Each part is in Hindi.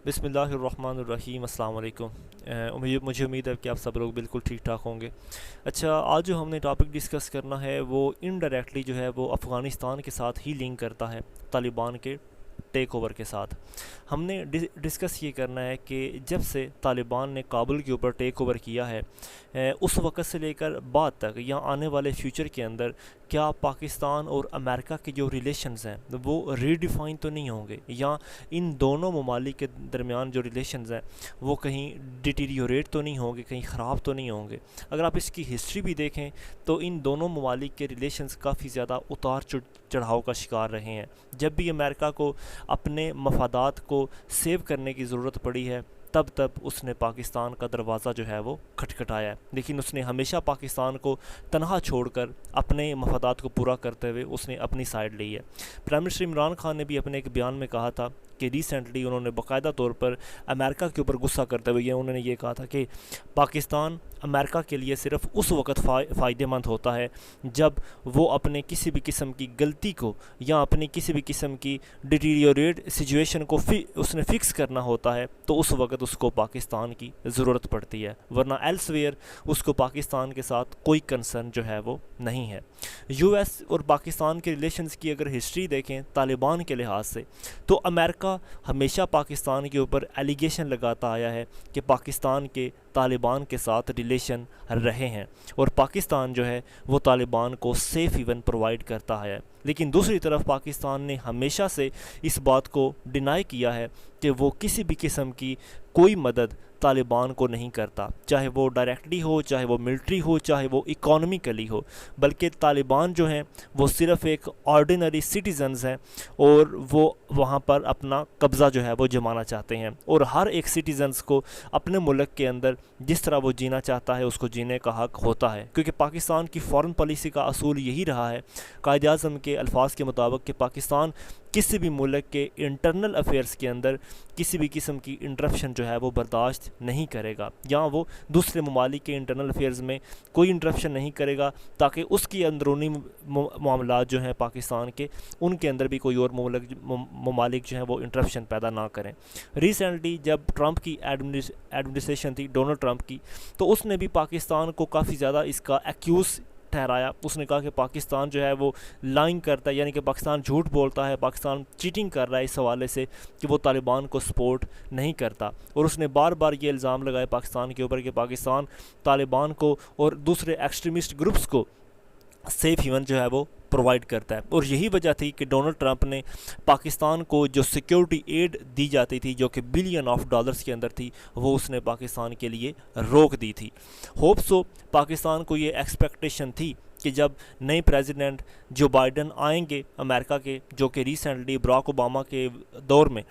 बिस्मिल्लाहिर्रहमानिर्रहीम अस्सलाम वालेकुम। मुझे उम्मीद है कि आप सब लोग बिल्कुल ठीक ठाक होंगे। अच्छा, आज जो हमने टॉपिक डिस्कस करना है वो इनडायरेक्टली जो है वो अफ़गानिस्तान के साथ ही लिंक करता है, तालिबान के टेक ओवर के साथ। हमने डिस्कस ये करना है कि जब से तालिबान ने काबुल के ऊपर टेक ओवर किया है, उस वक़्त से लेकर बाद तक या आने वाले फ्यूचर के अंदर क्या पाकिस्तान और अमेरिका के जो रिलेशंस हैं वो रीडिफ़ाइन तो नहीं होंगे, या इन दोनों ममालिक के दरमियान जो रिलेशंस हैं वो कहीं डिटीरियोरेट तो नहीं होंगे, कहीं ख़राब तो नहीं होंगे। अगर आप इसकी हिस्ट्री भी देखें तो इन दोनों ममालिक के रिलेशंस काफ़ी ज़्यादा उतार चढ़ाव का शिकार रहे हैं। जब भी अमेरिका को अपने मफादात को सेव करने की ज़रूरत पड़ी है, तब तब उसने पाकिस्तान का दरवाज़ा जो है वो खटखटाया है, लेकिन उसने हमेशा पाकिस्तान को तनहा छोड़कर अपने मफादात को पूरा करते हुए उसने अपनी साइड ली है। प्राइम मिनिस्टर इमरान खान ने भी अपने एक बयान में कहा था कि रिसेंटली उन्होंने बाकायदा तौर पर अमेरिका के ऊपर गुस्सा करते हुए उन्होंने ये कहा था कि पाकिस्तान अमेरिका के लिए सिर्फ उस वक़्त फ़ायदेमंद होता है जब वो अपने किसी भी किस्म की गलती को या अपनी किसी भी किस्म की डिटीरियोरेट सिचुएशन को उसने फ़िक्स करना होता है, तो उस वक़्त उसको पाकिस्तान की ज़रूरत पड़ती है, वरना एल्सवेयर उसको पाकिस्तान के साथ कोई कंसर्न जो है वो नहीं है। यूएस और पाकिस्तान के रिलेशंस की अगर हिस्ट्री देखें तालिबान के लिहाज से, तो अमेरिका हमेशा पाकिस्तान के ऊपर एलिगेशन लगाता आया है कि पाकिस्तान के तालिबान के साथ रिलेशन रहे हैं, और पाकिस्तान जो है वो तालिबान को सेफ हेवन प्रोवाइड करता है। लेकिन दूसरी तरफ पाकिस्तान ने हमेशा से इस बात को डिनाई किया है कि वो किसी भी किस्म की कोई मदद तालिबान को नहीं करता, चाहे वो डायरेक्टली हो, चाहे वो मिलिट्री हो, चाहे वो इकोनॉमिकली हो, बल्कि तालिबान जो हैं वो सिर्फ़ एक ऑर्डिनरी सिटीज़न्स हैं और वो वहाँ पर अपना कब्ज़ा जो है वो जमाना चाहते हैं, और हर एक सिटीज़न्स को अपने मुल्क के अंदर जिस तरह वो जीना चाहता है उसको जीने का हक़ होता है। क्योंकि पाकिस्तान की फ़ॉरेन पॉलिसी का असूल यही रहा है, कायद-ए-आज़म के अल्फाज के मुताबिक, कि पाकिस्तान किसी भी मुल्क के इंटरनल अफेयर्स के अंदर किसी भी किस्म की इंटरप्शन जो है वो बर्दाश्त नहीं करेगा, या वो दूसरे ममालिक के इंटरनल अफेयर्स में कोई इंटरप्शन नहीं करेगा, ताकि उसकी अंदरूनी मामलात जो हैं पाकिस्तान के, उनके अंदर भी कोई और ममालिक जो हैं वो इंटरप्शन पैदा ना करें। रिसेंटली जब ट्रंप की एडमिनिस्ट्रेशन थी, डोनाल्ड ट्रंप की, तो उसने भी पाकिस्तान को काफ़ी ज़्यादा इसका एक्यूज़ ठहराया। उसने कहा कि पाकिस्तान जो है वो लाइंग करता है, यानी कि पाकिस्तान झूठ बोलता है, पाकिस्तान चीटिंग कर रहा है इस हवाले से कि वो तालिबान को सपोर्ट नहीं करता, और उसने बार बार ये इल्ज़ाम लगाया पाकिस्तान के ऊपर कि पाकिस्तान तालिबान को और दूसरे एक्सट्रीमिस्ट ग्रुप्स को सेफ हेवन जो है वो प्रोवाइड करता है। और यही वजह थी कि डोनाल्ड ट्रंप ने पाकिस्तान को जो सिक्योरिटी एड दी जाती थी, जो कि बिलियन ऑफ डॉलर्स के अंदर थी, वो उसने पाकिस्तान के लिए रोक दी थी। होप सो पाकिस्तान को ये एक्सपेक्टेशन थी कि जब नए प्रेसिडेंट जो बाइडन आएंगे अमेरिका के, जो कि रिसेंटली बराक ओबामा के दौर में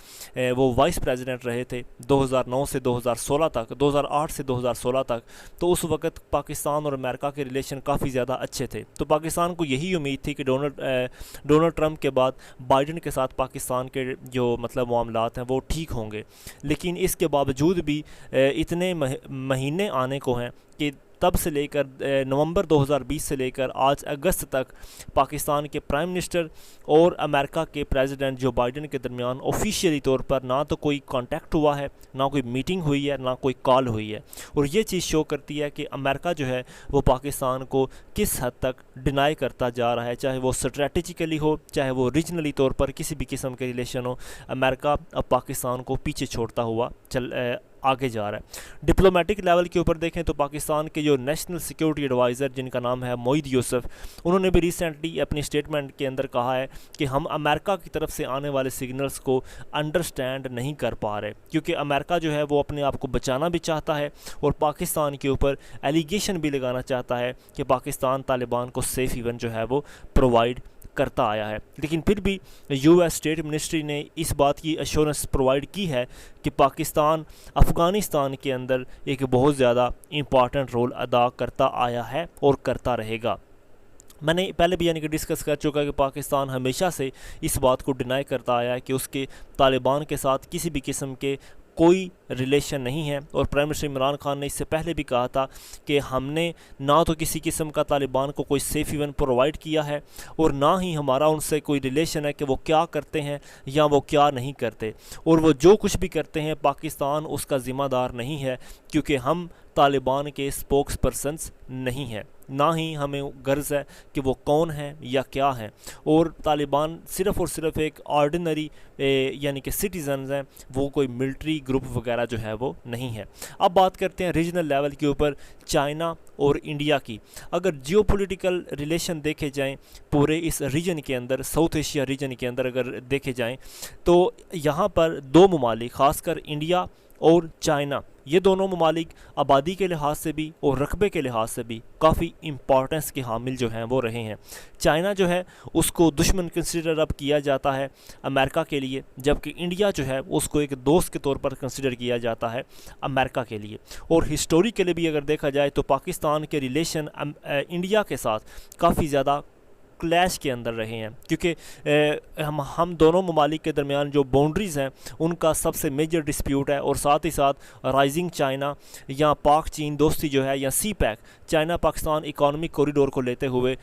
वो वाइस प्रेसिडेंट रहे थे 2009 से 2016 तक, 2008 से 2016 तक, तो उस वक़्त पाकिस्तान और अमेरिका के रिलेशन काफ़ी ज़्यादा अच्छे थे। तो पाकिस्तान को यही उम्मीद थी कि डोनाल्ड ट्रंप के बाद बाइडन के साथ पाकिस्तान के जो मतलब मामलात हैं वो ठीक होंगे। लेकिन इसके बावजूद भी इतने महीने आने को हैं कि तब से लेकर नवंबर 2020 से लेकर आज अगस्त तक पाकिस्तान के प्राइम मिनिस्टर और अमेरिका के प्रेसिडेंट जो बाइडन के दरमियान ऑफिशियली तौर पर ना तो कोई कांटेक्ट हुआ है, ना कोई मीटिंग हुई है, ना कोई कॉल हुई है। और ये चीज़ शो करती है कि अमेरिका जो है वो पाकिस्तान को किस हद तक डिनाई करता जा रहा है, चाहे वो स्ट्रेटेजिकली हो, चाहे वो रीजनली तौर पर किसी भी किस्म के रिलेशन हो। अमेरिका अब पाकिस्तान को पीछे छोड़ता हुआ आगे जा रहा है। डिप्लोमेटिक लेवल के ऊपर देखें तो पाकिस्तान के जो नेशनल सिक्योरिटी एडवाइज़र जिनका नाम है मोईद यूसुफ, उन्होंने भी रिसेंटली अपनी स्टेटमेंट के अंदर कहा है कि हम अमेरिका की तरफ से आने वाले सिग्नल्स को अंडरस्टैंड नहीं कर पा रहे, क्योंकि अमेरिका जो है वो अपने आप को बचाना भी चाहता है और पाकिस्तान के ऊपर एलिगेशन भी लगाना चाहता है कि पाकिस्तान तालिबान को सेफ हेवन जो है वो प्रोवाइड करता आया है। लेकिन फिर भी यूएस स्टेट मिनिस्ट्री ने इस बात की एश्योरेंस प्रोवाइड की है कि पाकिस्तान अफ़गानिस्तान के अंदर एक बहुत ज़्यादा इम्पॉर्टेंट रोल अदा करता आया है और करता रहेगा। मैंने पहले भी यानी कि डिस्कस कर चुका कि पाकिस्तान हमेशा से इस बात को डिनाई करता आया है कि उसके तालिबान के साथ किसी भी किस्म के कोई रिलेशन नहीं है। और प्राइम मिनिस्टर इमरान खान ने इससे पहले भी कहा था कि हमने ना तो किसी किस्म का तालिबान को कोई सेफ हेवन प्रोवाइड किया है और ना ही हमारा उनसे कोई रिलेशन है कि वो क्या करते हैं या वो क्या नहीं करते, और वो जो कुछ भी करते हैं पाकिस्तान उसका ज़िम्मेदार नहीं है, क्योंकि हम तालिबान के स्पोक्स पर्सनस नहीं हैं, ना ही हमें गर्ज़ है कि वो कौन है या क्या है। और तालिबान सिर्फ़ और सिर्फ एक ऑर्डिनरी यानी कि सिटीज़न्स हैं, वो कोई मिलिट्री ग्रुप वगैरह जो है वो नहीं है। अब बात करते हैं रीजनल लेवल के ऊपर चाइना और इंडिया की। अगर जियोपॉलिटिकल रिलेशन देखे जाएं पूरे इस रीजन के अंदर, साउथ एशिया रीजन के अंदर अगर देखे जाएं, तो यहाँ पर दो ममालिक, ख़ासकर इंडिया और चाइना, ये दोनों ममालिक आबादी के लिहाज से भी और रकबे के लिहाज से भी काफ़ी इम्पॉर्टेंस के हामिल जो हैं वो रहे हैं। चाइना जो है उसको दुश्मन कंसिडर अब किया जाता है अमेरिका के लिए, जबकि इंडिया जो है उसको एक दोस्त के तौर पर कंसिडर किया जाता है अमेरिका के लिए। और हिस्टोरिकली भी अगर देखा जाए तो पाकिस्तान के रिलेशन इंडिया के साथ काफ़ी ज़्यादा क्लैश के अंदर रहे हैं, क्योंकि हम दोनों ममालिक के दरमियान जो बाउंड्रीज़ हैं उनका सबसे मेजर डिस्प्यूट है। और साथ ही साथ राइजिंग चाइना या पाक चीन दोस्ती जो है, या CPEC, China Pakistan economic corridor को लेते हुए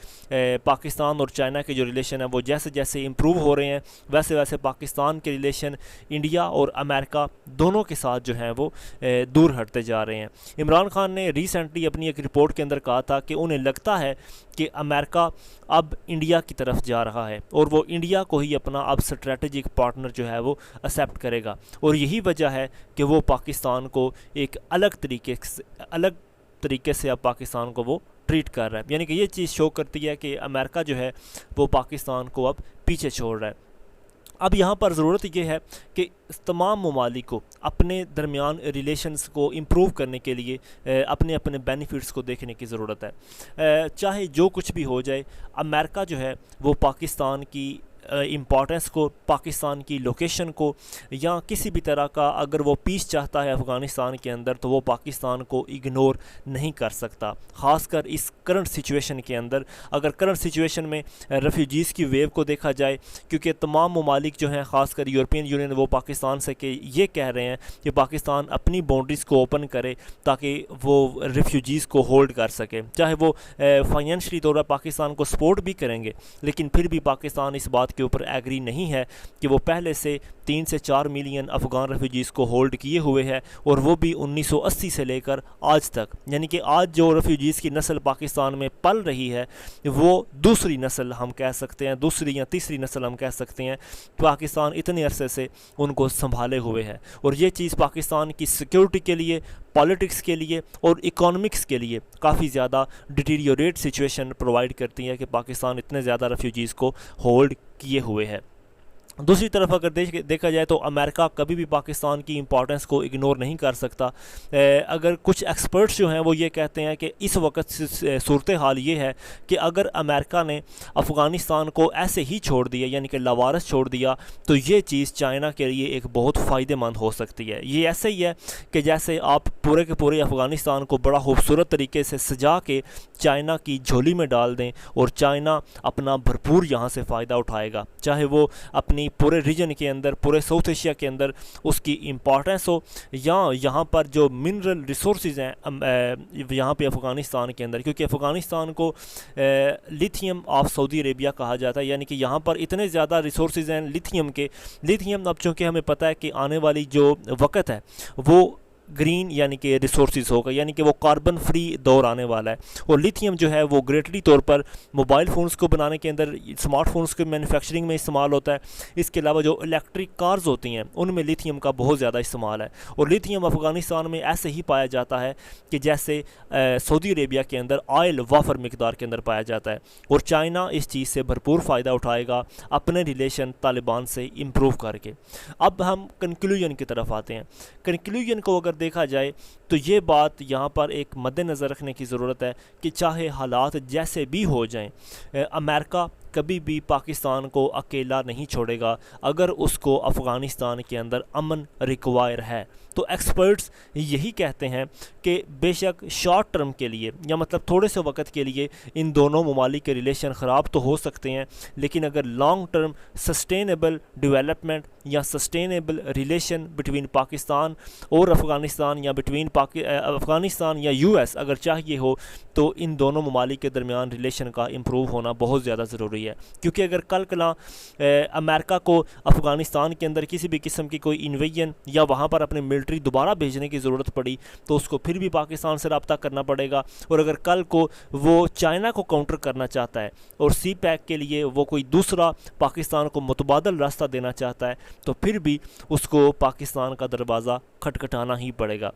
पाकिस्तान और चाइना के जो रिलेशन है वो जैसे जैसे इम्प्रूव हो रहे हैं, वैसे वैसे पाकिस्तान के रिलेशन इंडिया और अमेरिका दोनों के साथ जो हैं वो दूर हटते जा रहे हैं। इमरान खान ने रिसेंटली अपनी एक रिपोर्ट के अंदर कहा था कि उन्हें लगता है कि अमेरिका अब इंडिया की तरफ जा रहा है और वो इंडिया को ही अपना अब स्ट्रेटजिक पार्टनर जो है वो एक्सेप्ट करेगा। और यही वजह है कि वो पाकिस्तान को एक अलग तरीके से अब पाकिस्तान को वो ट्रीट कर रहा है। यानी कि ये चीज़ शो करती है कि अमेरिका जो है वो पाकिस्तान को अब पीछे छोड़ रहा है। अब यहाँ पर ज़रूरत ये है कि तमाम ममालिक को अपने दरमियान रिलेशंस को इम्प्रूव करने के लिए अपने अपने बेनिफिट्स को देखने की ज़रूरत है। चाहे जो कुछ भी हो जाए, अमेरिका जो है वो पाकिस्तान की इम्पॉर्टेंस को, पाकिस्तान की लोकेशन को, या किसी भी तरह का अगर वो पीस चाहता है अफ़गानिस्तान के अंदर तो वो पाकिस्तान को इग्नोर नहीं कर सकता। ख़ासकर इस करंट सिचुएशन के अंदर, अगर करंट सिचुएशन में रेफ्यूजीज़ की वेव को देखा जाए, क्योंकि तमाम ममालिक जो हैं ख़ासकर यूरोपियन यूनियन वो पाकिस्तान से कि ये कह रहे हैं कि पाकिस्तान अपनी बाउंड्रीज़ को ओपन करे ताकि वो रेफ्यूजीज़ को होल्ड कर सके। चाहे वो फाइनेंशली तौर पर पाकिस्तान को सपोर्ट भी करेंगे, लेकिन फिर भी पाकिस्तान इस बात के ऊपर एग्री नहीं है कि वो पहले से 3 से 4 मिलियन अफ़गान रेफ्यूजीज़ को होल्ड किए हुए है, और वो भी 1980 से लेकर आज तक। यानी कि आज जो रेफ्यूजीज़ की नस्ल पाकिस्तान में पल रही है वो दूसरी नस्ल हम कह सकते हैं, दूसरी या तीसरी नस्ल हम कह सकते हैं। पाकिस्तान इतने अरसे से उनको संभाले हुए है, और ये चीज़ पाकिस्तान की सिक्योरिटी के लिए, पॉलिटिक्स के लिए और इकोनॉमिक्स के लिए काफ़ी ज़्यादा डिटीरियोरेट सिचुएशन प्रोवाइड करती है कि पाकिस्तान इतने ज़्यादा रेफ्यूजीज़ को होल्ड किए हुए है। दूसरी तरफ अगर देखा जाए तो अमेरिका कभी भी पाकिस्तान की इम्पोर्टेंस को इग्नोर नहीं कर सकता। अगर कुछ एक्सपर्ट्स जो हैं वो ये कहते हैं कि इस वक्त सूरत हाल ये है कि अगर अमेरिका ने अफ़गानिस्तान को ऐसे ही छोड़ दिया, यानी कि लावारस छोड़ दिया, तो ये चीज़ चाइना के लिए एक बहुत फ़ायदेमंद हो सकती है। ये ऐसे ही है कि जैसे आप पूरे के पूरे अफ़गानिस्तान को बड़ा खूबसूरत तरीके से सजा के चाइना की झोली में डाल दें, और चाइना अपना भरपूर यहाँ से फ़ायदा उठाएगा, चाहे वो अपनी पूरे रीजन के अंदर, पूरे साउथ एशिया के अंदर उसकी इम्पॉर्टेंस हो, या यहाँ पर जो मिनरल रिसोर्सेज हैं यहाँ पे अफ़गानिस्तान के अंदर, क्योंकि अफ़गानिस्तान को लिथियम ऑफ सऊदी अरेबिया कहा जाता है। यानी कि यहाँ पर इतने ज़्यादा रिसोर्सेज हैं लिथियम के। लिथियम अब चूँकि हमें पता है कि आने वाली जो वक्त है वो ग्रीन यानी कि रिसोर्सेज होगा, यानी कि वो कार्बन फ्री दौर आने वाला है। और लिथियम जो है वो ग्रेटली तौर पर मोबाइल फ़ोन्स को बनाने के अंदर, स्मार्टफोन्स के मैन्युफैक्चरिंग में इस्तेमाल होता है। इसके अलावा जो इलेक्ट्रिक कार्स होती हैं उनमें लिथियम का बहुत ज़्यादा इस्तेमाल है। और लिथियम अफ़गानिस्तान में ऐसे ही पाया जाता है कि जैसे सऊदी अरेबिया के अंदर ऑयल वाफर मकदार के अंदर पाया जाता है। और चाइना इस चीज़ से भरपूर फ़ायदा उठाएगा अपने रिलेशन तालिबान से इम्प्रूव करके। अब हम कंक्लूजन की तरफ आते हैं। कंक्लूजन को अगर देखा जाए तो ये बात यहाँ पर एक मद्देनज़र रखने की ज़रूरत है कि चाहे हालात जैसे भी हो जाएं, अमेरिका कभी भी पाकिस्तान को अकेला नहीं छोड़ेगा अगर उसको अफ़गानिस्तान के अंदर अमन रिक्वायर है। तो एक्सपर्ट्स यही कहते हैं कि बेशक शॉर्ट टर्म के लिए या मतलब थोड़े से वक्त के लिए इन दोनों ममालिक के रिलेशन ख़राब तो हो सकते हैं, लेकिन अगर लॉन्ग टर्म सस्टेनेबल डेवलपमेंट या सस्टेनेबल रिलेशन बिटवीन पाकिस्तान और अफ़गानिस्तान या बिटवीन अफ़गानिस्तान या यूएस अगर चाहिए हो, तो इन दोनों ममालिक के दरमियान रिलेशन का इम्प्रूव होना बहुत ज़्यादा ज़रूरी है। क्योंकि अगर कल कला अमेरिका को अफ़गानिस्तान के अंदर किसी भी किस्म की कोई इन्वेजन या वहाँ पर अपने मिलिट्री दोबारा भेजने की ज़रूरत पड़ी तो उसको फिर भी पाकिस्तान से रब्ता करना पड़ेगा। और अगर कल को वो चाइना को काउंटर करना चाहता है और सी पैक के लिए वो कोई दूसरा पाकिस्तान को मुतबादल रास्ता देना चाहता है तो फिर भी उसको पाकिस्तान का दरवाज़ा खटखटाना ही पड़ेगा।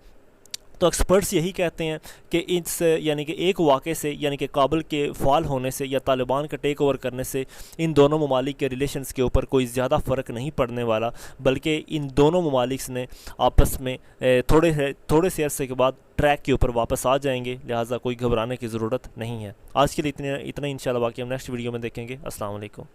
तो एक्सपर्ट्स यही कहते हैं कि इस यानी कि एक वाक़े से यानी कि काबुल के फ़ाल होने से या तालिबान का टेक ओवर करने से इन दोनों ममालिक के रिलेशंस के ऊपर कोई ज़्यादा फ़र्क नहीं पड़ने वाला, बल्कि इन दोनों ममालिक ने आपस में थोड़े से अरसे के बाद ट्रैक के ऊपर वापस आ जाएंगे। लिहाजा कोई घबराने की ज़रूरत नहीं है। आज के लिए इतना इंशाल्लाह, बाकी हम नेक्स्ट वीडियो में देखेंगे। अस्सलाम वालेकुम।